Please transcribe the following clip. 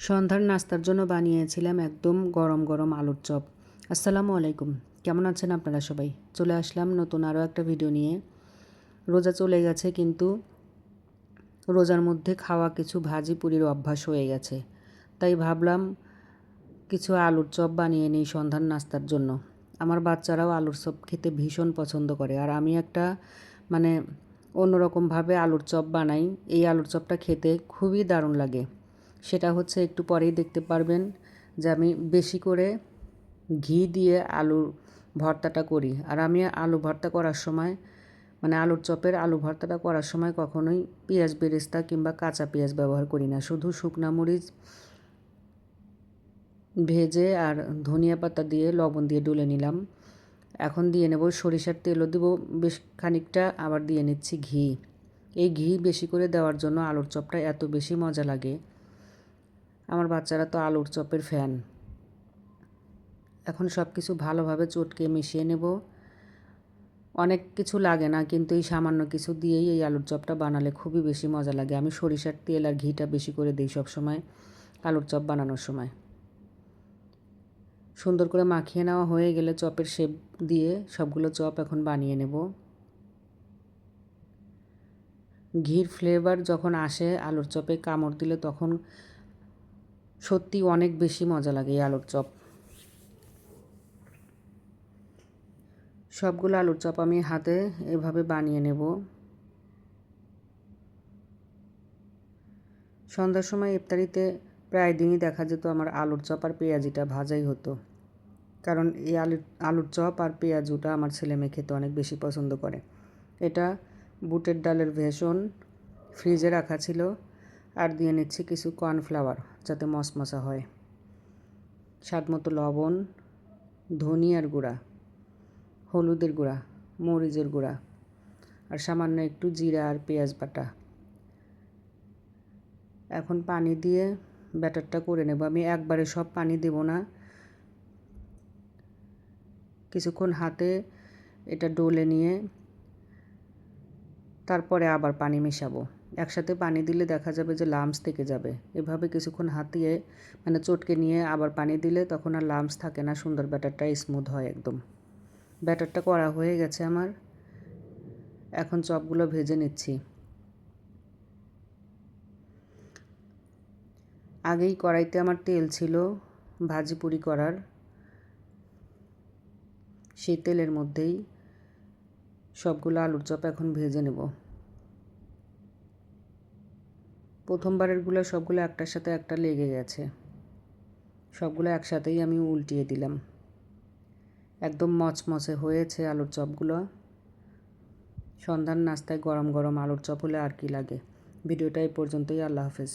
সন্ধ্যার নাস্তার জন্য বানিয়েছিলাম একদম গরম গরম আলুর চপ। আসসালামু আলাইকুম, কেমন আছেন আপনারা সবাই? চলে আসলাম নতুন আরও একটা ভিডিও নিয়ে। রোজা চলে গেছে, কিন্তু রোজার মধ্যে খাওয়া কিছু ভাজি পুরির অভ্যাস হয়ে গেছে। তাই ভাবলাম কিছু আলুর চপ বানিয়ে নিই সন্ধ্যার নাস্তার জন্য। আমার বাচ্চারাও আলুর চপ খেতে ভীষণ পছন্দ করে, আর আমি একটা মানে অন্যরকমভাবে আলুর চপ বানাই। এই আলুর চপটা খেতে খুবই দারুণ লাগে। সেটা হচ্ছে, একটু পরেই দেখতে পারবেন যে আমি বেশি করে ঘি দিয়ে আলুর ভর্তাটা করি। আর আমি আলু ভর্তা করার সময় আলুর চপের আলু ভর্তাটা করার সময় কখনোই পেঁয়াজ বেরেস্তা কিংবা কাঁচা পেঁয়াজ ব্যবহার করি না। শুধু শুকনা মরিচ ভেজে আর ধনিয়া পাতা দিয়ে লবণ দিয়ে ডলে নিলাম। এখন দিয়ে নেব সরিষার তেলও দেবো বেশ খানিকটা, আবার দিয়ে নিচ্ছি ঘি। এই ঘি বেশি করে দেওয়ার জন্য আলুর চপটা এত বেশি মজা লাগে। আমার বাচ্চারা তো আলুর চপের ফ্যান। এখন সব কিছু ভালোভাবে চটকে মিশিয়ে নেব। অনেক কিছু লাগে না, কিন্তু এই সামান্য কিছু দিয়েই এই আলুর চপটা বানালে খুবই বেশি মজা লাগে। আমি সরিষার তেল আর ঘিটা বেশি করে দিই সবসময় আলুর চপ বানানোর সময়। সুন্দর করে মাখিয়ে নেওয়া হয়ে গেলে চপের শেপ দিয়ে সবগুলো চপ এখন বানিয়ে নেব। ঘির ফ্লেভার যখন আসে আলুর চপে কামড় দিলে, তখন সত্যি অনেক বেশি মজা লাগে এই আলুর চপ। সবগুলো আলুর চপ আমি হাতে এভাবে বানিয়ে নেব। সন্ধ্যার সময় ইফতারিতে প্রায় দিনই দেখা যেত আমার আলুর চপ আর পেঁয়াজিটা ভাজাই হতো, কারণ এই আলুর চপ আর পেঁয়াজুটা আমার ছেলে মেয়ে খেতে অনেক বেশি পছন্দ করে। এটা বুটের ডালের ভেষণ ফ্রিজে রাখা ছিল, আর দিয়ে নিচ্ছি কিছু কর্নফ্লাওয়ার যাতে মশমশা হয়, স্বাদ মতো লবণ, ধনিয়ার গুঁড়া, হলুদের গুঁড়া, মরিচের গুঁড়া, আর সামান্য একটু জিরা আর পেঁয়াজ বাটা। এখন পানি দিয়ে ব্যাটারটা করে নেব। আমি একবারে সব পানি দেব না, কিছুক্ষণ হাতে এটা ডলে নিয়ে তারপরে আবার পানি মেশাবো। একসাথে পানি দিলে দেখা যাবে যে লামস থেকে যাবে। এভাবে কিছুক্ষণ হাতিয়ে চটকে নিয়ে আবার পানি দিলে তখন আর লামস থাকে না, সুন্দর ব্যাটারটা স্মুথ হয় একদম। ব্যাটারটা করা হয়ে গেছে আমার। এখন চপগুলো ভেজে নিচ্ছি। আগেই কড়াইতে আমার তেল ছিল ভাজি পুরি করার, সেই তেলের মধ্যেই সবগুলো আলুর চপ এখন ভেজে নেব। প্রথমবারেরগুলো সবগুলো একটার সাথে একটা লেগে গেছে, সবগুলো একসাথেই আমি উল্টিয়ে দিলাম। একদম মচমচে হয়েছে আলুর চপগুলো। সন্ধ্যার নাস্তায় গরম গরম আলুর চপ হলে আর কি লাগে। ভিডিওটা এই পর্যন্তই। আল্লাহ হাফেজ।